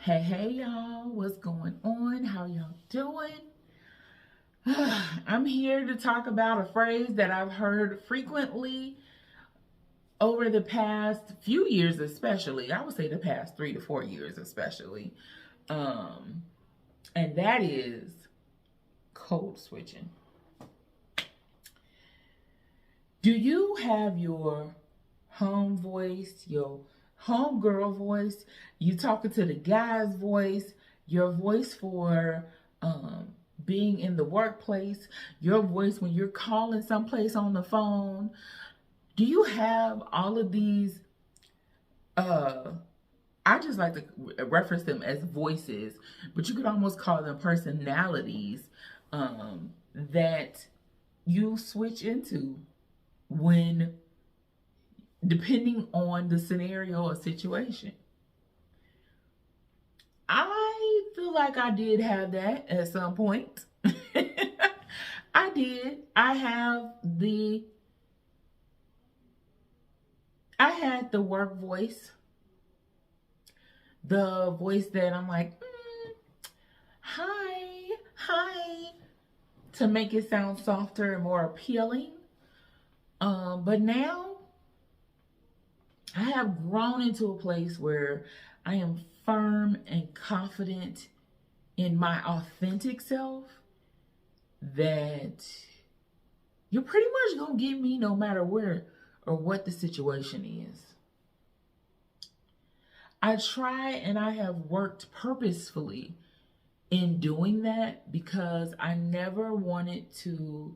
Hey, y'all, what's going on? How y'all doing? I'm here to talk about a phrase that I've heard frequently over the past few years, especially. I would say the past 3 to 4 years, especially. Um, and that is code switching. Do you have your home voice, your homegirl voice, you talking to the guy's voice, your voice for being in the workplace, your voice when you're calling someplace on the phone? Do you have all of these? Uh, I just like to reference them as voices, but you could almost call them personalities that you switch into when depending on the scenario or situation. I feel like I did have that at some point. I did. I had the work voice, the voice that I'm like, hi, hi, to make it sound softer and more appealing. But now I have grown into a place where I am firm and confident in my authentic self that you're pretty much gonna get me no matter where or what the situation is. I try and I have worked purposefully in doing that because I never wanted to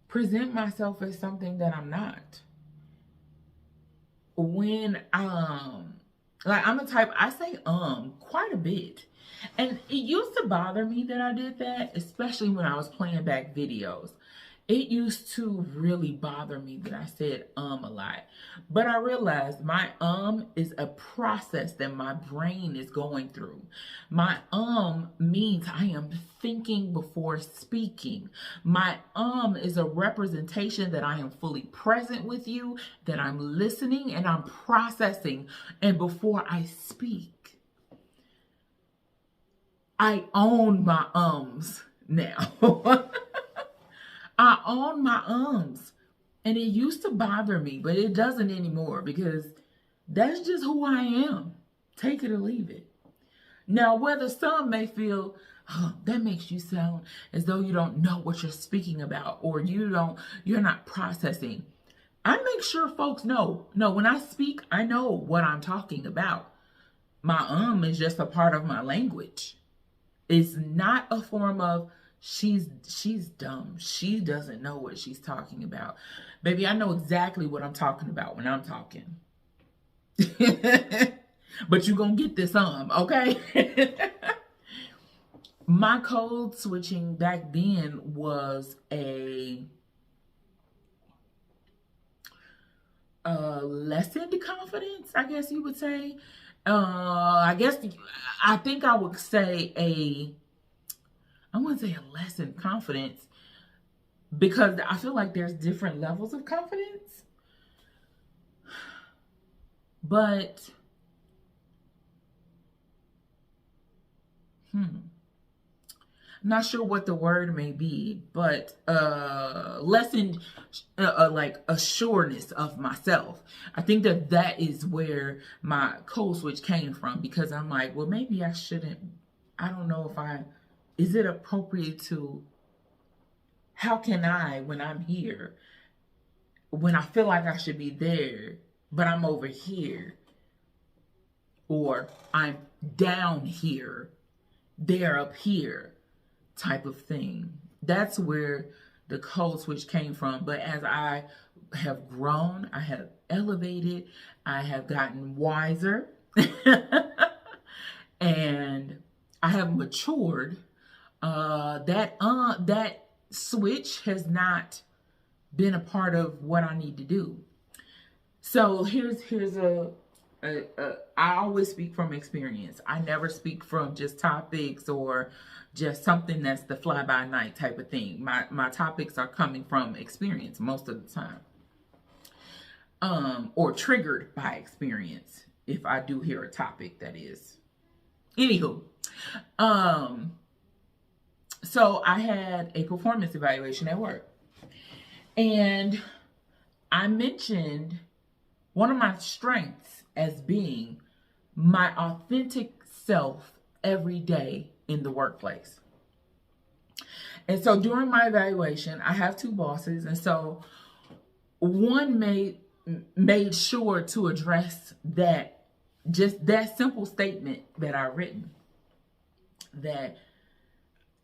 present myself as something that I'm not. When like I'm the type I say quite a bit. And it used to bother me that I did that, especially when I was playing back videos. It used to really bother me that I said a lot. But I realized my is a process that my brain is going through. My means I am thinking before speaking. My is a representation that I am fully present with you, that I'm listening and I'm processing. And before I speak, I own my now. I own my ums. And it used to bother me, but it doesn't anymore because that's just who I am. Take it or leave it. Now, whether some may feel, oh, that makes you sound as though you don't know what you're speaking about or you're not processing. I make sure folks know. No, when I speak, I know what I'm talking about. My is just a part of my language. It's not a form of she's dumb. She doesn't know what she's talking about. Baby, I know exactly what I'm talking about when I'm talking. But you gonna get this okay? My code switching back then was a lessened confidence, I guess you would say. I think I would say I wouldn't say a lessened confidence because I feel like there's different levels of confidence. But I'm not sure what the word may be, but lessened, like a sureness of myself. I think that is where my code switch came from because I'm like, well, maybe I shouldn't. I don't know if is it appropriate to, how can I, when I'm here, when I feel like I should be there, but I'm over here, or I'm down here, they're up here, type of thing. That's where the code switch came from. But as I have grown, I have elevated, I have gotten wiser, and I have matured. That switch has not been a part of what I need to do. So here's I always speak from experience. I never speak from just topics or just something that's the fly by night type of thing. My topics are coming from experience most of the time. Or triggered by experience if I do hear a topic that is Anywho, um, so I had a performance evaluation at work, and I mentioned one of my strengths as being my authentic self every day in the workplace. And so during my evaluation, I have two bosses, and so one made sure to address that, just that simple statement that I written, that,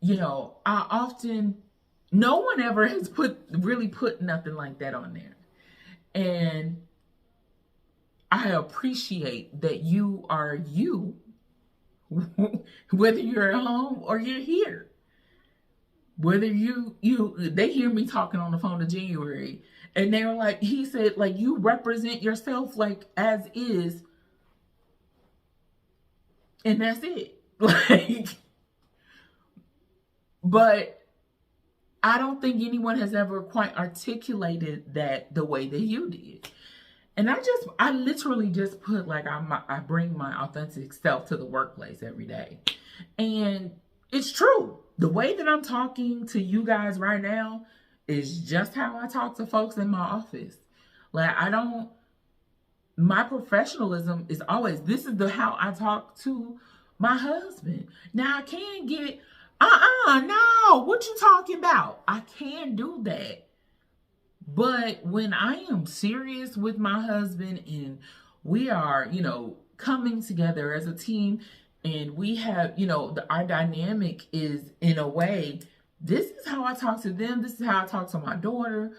you know, I often, no one ever has really put nothing like that on there. And I appreciate that you are you, whether you're at home or you're here. Whether they hear me talking on the phone in January, and they were like, he said, like, you represent yourself like as is, and that's it. Like, but I don't think anyone has ever quite articulated that the way that you did. And I literally just put, like, I bring my authentic self to the workplace every day. And it's true. The way that I'm talking to you guys right now is just how I talk to folks in my office. Like, my professionalism is always, this is how I talk to my husband. Now, I can get, no, what you talking about? I can do that. But when I am serious with my husband and we are, you know, coming together as a team, and we have, you know, our dynamic is, in a way, this is how I talk to them. This is how I talk to my daughter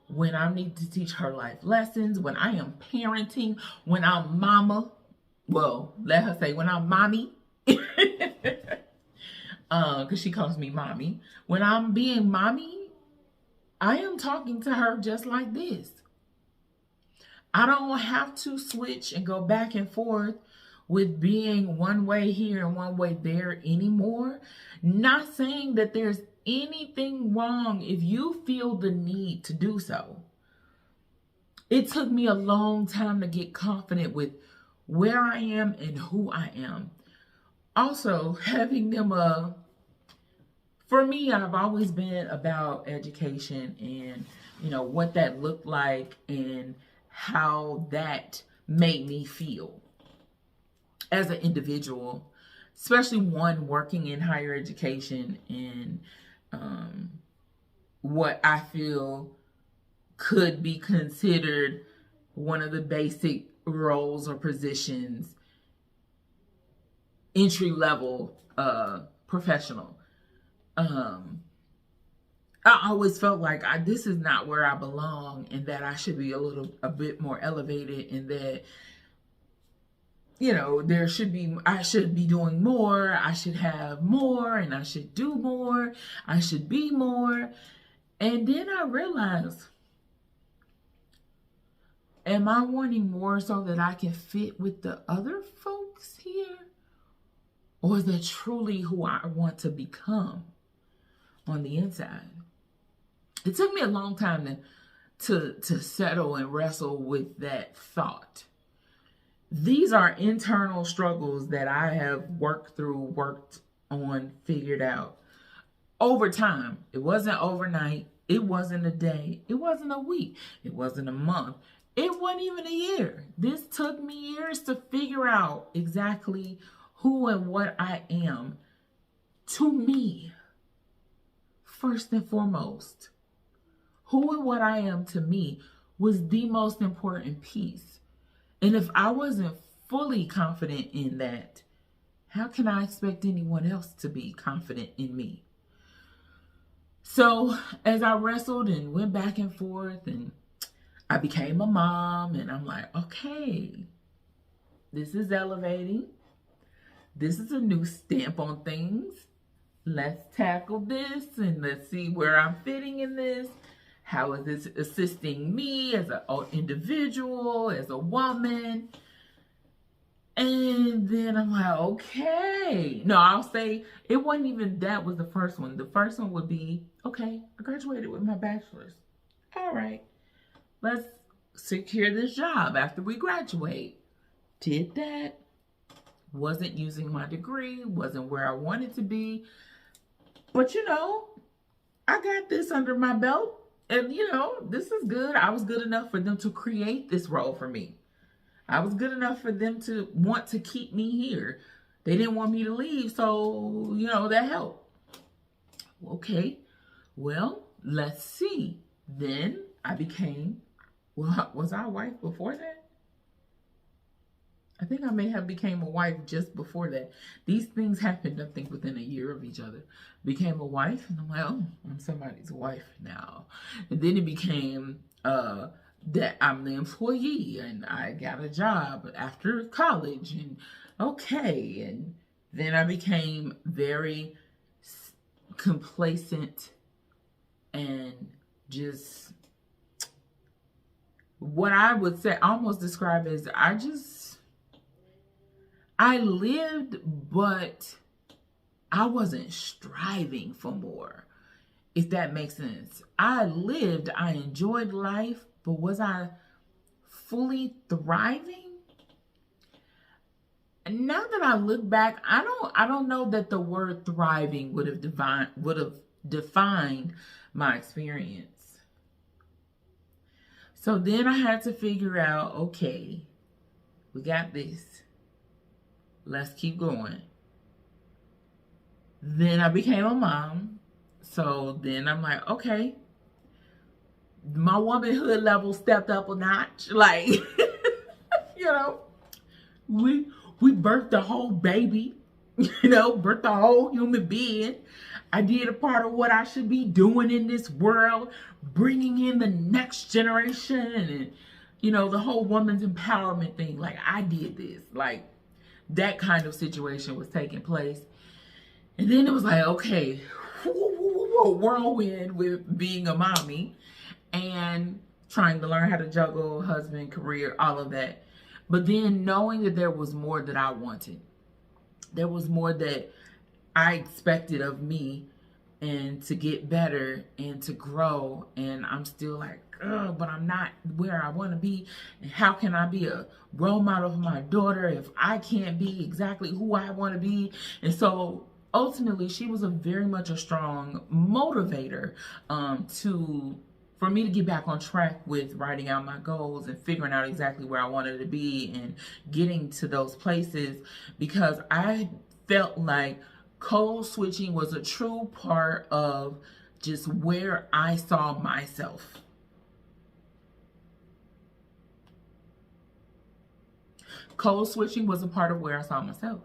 when I need to teach her life lessons, when I am parenting, when I'm mama. Well, let her say when I'm mommy. Because she calls me mommy. When I'm being mommy, I am talking to her just like this. I don't have to switch and go back and forth with being one way here and one way there anymore. Not saying that there's anything wrong if you feel the need to do so. It took me a long time to get confident with where I am and who I am. Also, having them for me, I've always been about education and, you know, what that looked like and how that made me feel as an individual, especially one working in higher education, and what I feel could be considered one of the basic roles or positions, entry level professional. I always felt like this is not where I belong, and that I should be a bit more elevated, and that, you know, I should be doing more, I should have more, and I should do more, I should be more. And then I realized, am I wanting more so that I can fit with the other folks here? Or is that truly who I want to become on the inside? It took me a long time to settle and wrestle with that thought. These are internal struggles that I have worked on, figured out over time. It wasn't overnight. It wasn't a day. It wasn't a week. It wasn't a month. It wasn't even a year. This took me years to figure out exactly who and what I am to me. First and foremost, who and what I am to me was the most important piece. And if I wasn't fully confident in that, how can I expect anyone else to be confident in me? So as I wrestled and went back and forth, and I became a mom, and I'm like, okay, this is elevating. This is a new stamp on things. Let's tackle this and let's see where I'm fitting in this. How is this assisting me as an individual, as a woman? And then I'm like, okay. No, I'll say it wasn't even that was the first one. The first one would be, okay, I graduated with my bachelor's. All right, let's secure this job after we graduate. Did that. Wasn't using my degree, wasn't where I wanted to be. But I got this under my belt. And this is good. I was good enough for them to create this role for me. I was good enough for them to want to keep me here. They didn't want me to leave, so that helped. Okay, well, let's see. Then I became, well, was I a wife before that? I think I may have became a wife just before that. These things happened, I think, within a year of each other. Became a wife, and I'm like, oh, I'm somebody's wife now. And then it became that I'm the employee, and I got a job after college, and okay. And then I became very complacent and just what I would say, almost describe as I lived, but I wasn't striving for more, if that makes sense. I lived, I enjoyed life, but was I fully thriving? And now that I look back, I don't know that the word thriving would have defined my experience. So then I had to figure out, okay, we got this. Let's keep going. Then I became a mom. So then I'm like, okay, my womanhood level stepped up a notch. Like, we birthed a whole baby, birthed a whole human being. I did a part of what I should be doing in this world, bringing in the next generation and, the whole woman's empowerment thing. Like, I did this. Like, that kind of situation was taking place. And then it was like, okay, whirlwind with being a mommy and trying to learn how to juggle husband, career, all of that. But then knowing that there was more that I wanted. There was more that I expected of me and to get better and to grow. And I'm still like, but I'm not where I want to be. And how can I be a role model for my daughter if I can't be exactly who I want to be? And so ultimately, she was very much a strong motivator for me to get back on track with writing out my goals and figuring out exactly where I wanted to be and getting to those places, because I felt like code switching was a true part of just where I saw myself. Code switching was a part of where I saw myself.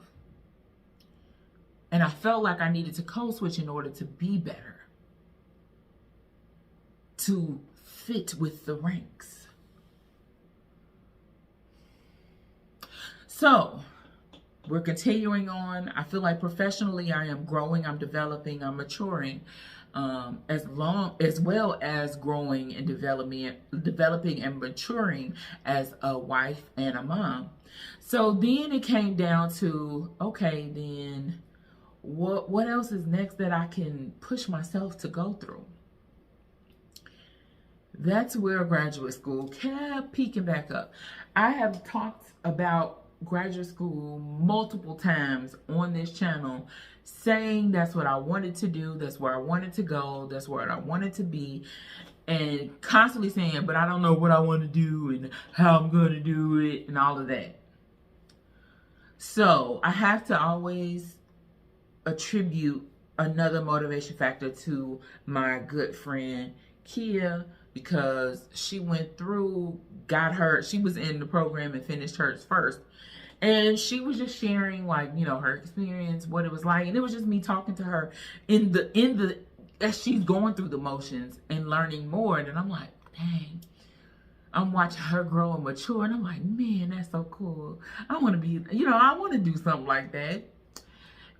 And I felt like I needed to code switch in order to be better, to fit with the ranks. So we're continuing on. I feel like professionally I am growing, I'm developing, I'm maturing, as well as growing and developing and maturing as a wife and a mom. So then it came down to, okay, then what else is next that I can push myself to go through? That's where graduate school kept peeking back up. I have talked about graduate school multiple times on this channel, saying that's what I wanted to do, that's where I wanted to go, that's where I wanted to be, and constantly saying, but I don't know what I want to do and how I'm going to do it and all of that. So I have to always attribute another motivation factor to my good friend Kia, because she went through, she was in the program and finished hers first. And she was just sharing, like, her experience, what it was like. And it was just me talking to her as she's going through the motions and learning more. And I'm like, dang, I'm watching her grow and mature. And I'm like, man, that's so cool. I want to be, I want to do something like that.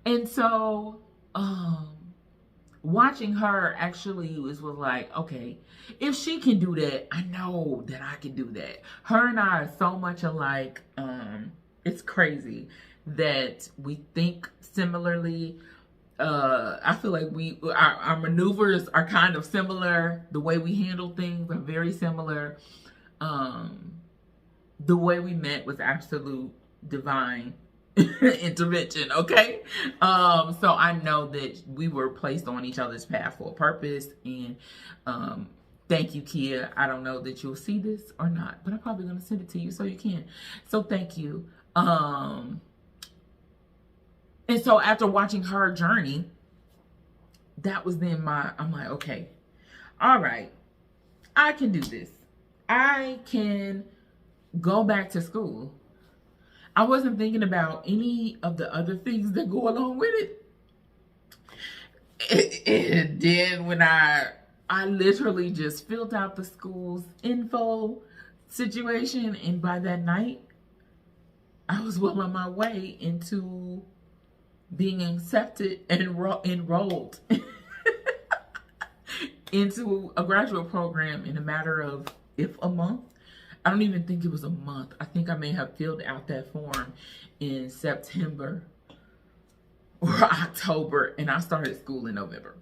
And so, watching her actually was like, okay, if she can do that, I know that I can do that. Her and I are so much alike. It's crazy that we think similarly. I feel like our maneuvers are kind of similar. The way we handle things are very similar. The way we met was absolute divine. intervention, okay? So I know that we were placed on each other's path for a purpose, and thank you, Kia. I don't know that you'll see this or not, but I'm probably gonna send it to you so you can. So thank you. And so after watching her journey, that was then I'm like, okay, all right, I can do this. I can go back to school. I wasn't thinking about any of the other things that go along with it. And then when I literally just filled out the school's info situation, and by that night, I was well on my way into being accepted and enrolled into a graduate program in a matter of, if a month. I don't even think it was a month. I think I may have filled out that form in September or October, and I started school in November.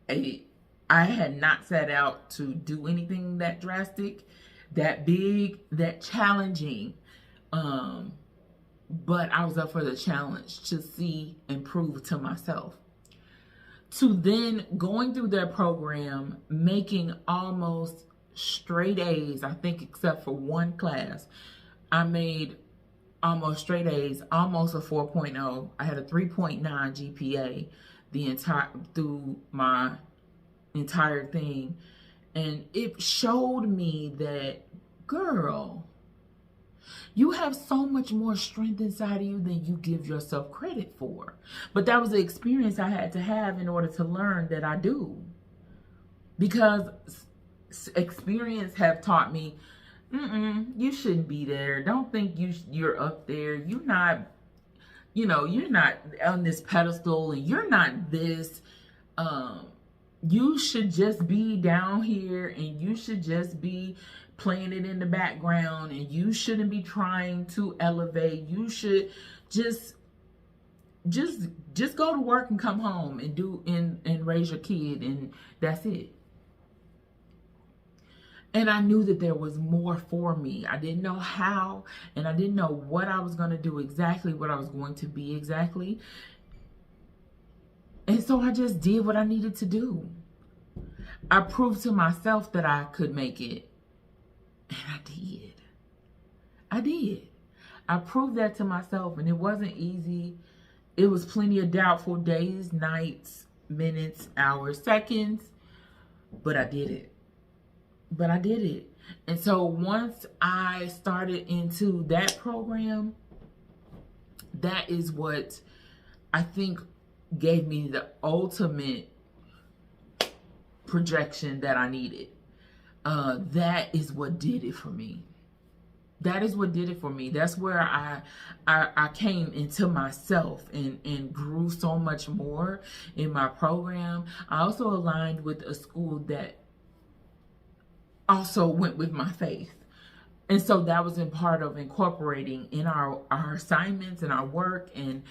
I had not set out to do anything that drastic, that big, that challenging. But I was up for the challenge to see and prove to myself. To then going through their program, making almost straight A's, I think, except for one class. I made almost straight A's, almost a 4.0. I had a 3.9 GPA through my entire thing. And it showed me that, girl, you have so much more strength inside of you than you give yourself credit for. But that was the experience I had to have in order to learn that I do. Because experience have taught me, you shouldn't be there. Don't think you're up there. You're not, you're not on this pedestal, and you're not this. You should just be down here, and you should just be playing it in the background, and you shouldn't be trying to elevate. You should just go to work and come home and raise your kid, and that's it. And I knew that there was more for me. I didn't know how, and I didn't know what I was going to do exactly, what I was going to be exactly. And so I just did what I needed to do. I proved to myself that I could make it. And I did. I proved that to myself, and it wasn't easy. It was plenty of doubtful days, nights, minutes, hours, seconds, but I did it. And so once I started into that program, that is what I think gave me the ultimate projection that I needed. That is what did it for me. That's where I came into myself and grew so much more in my program. I also aligned with a school that also went with my faith. And so that was in part of incorporating in our assignments and our work and,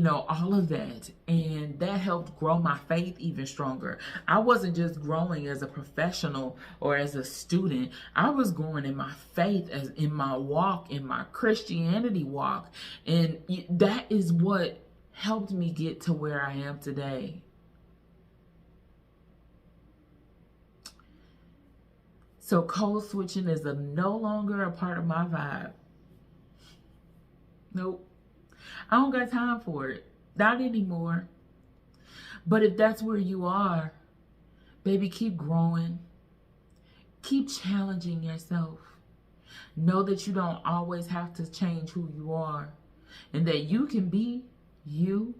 all of that. And that helped grow my faith even stronger. I wasn't just growing as a professional or as a student. I was growing in my faith, as in my walk, in my Christianity walk. And that is what helped me get to where I am today. So code switching is no longer a part of my vibe. Nope. I don't got time for it. Not anymore. But if that's where you are, baby, keep growing. Keep challenging yourself. Know that you don't always have to change who you are, and that you can be you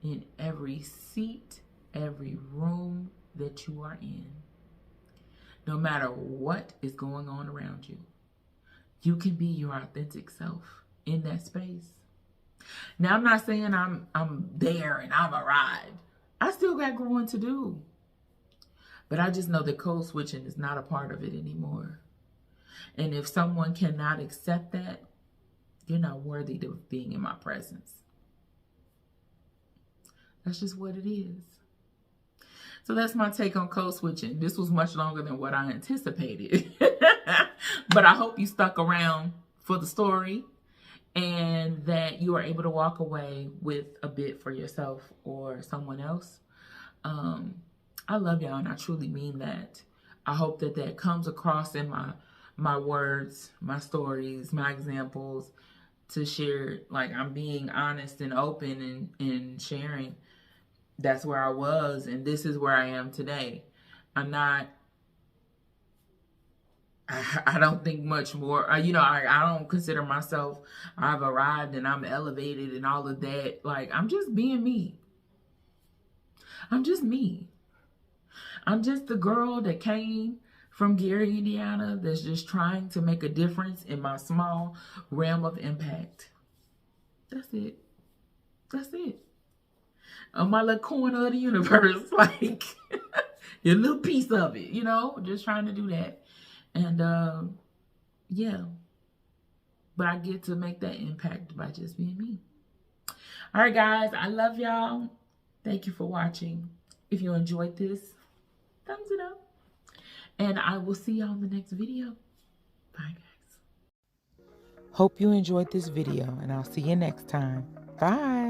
in every seat, every room that you are in. No matter what is going on around you, you can be your authentic self in that space. Now, I'm not saying I'm there and I've arrived. I still got growing to do. But I just know that code switching is not a part of it anymore. And if someone cannot accept that, you're not worthy of being in my presence. That's just what it is. So that's my take on code switching. This was much longer than what I anticipated. But I hope you stuck around for the story. and that you are able to walk away with a bit for yourself or someone else. I love y'all, and I truly mean that. I hope that that comes across in my words, my stories, my examples, to share. Like, I'm being honest and open and sharing. That's where I was, and this is where I am today. I'm not, I don't think much more. I don't consider myself, I've arrived and I'm elevated and all of that. Like, I'm just being me. I'm just me. I'm just the girl that came from Gary, Indiana, that's just trying to make a difference in my small realm of impact. That's it. That's it. On my little corner of the universe, like, a little piece of it, just trying to do that. And, yeah. But I get to make that impact by just being me. All right, guys. I love y'all. Thank you for watching. If you enjoyed this, thumbs it up. And I will see y'all in the next video. Bye, guys. Hope you enjoyed this video, and I'll see you next time. Bye.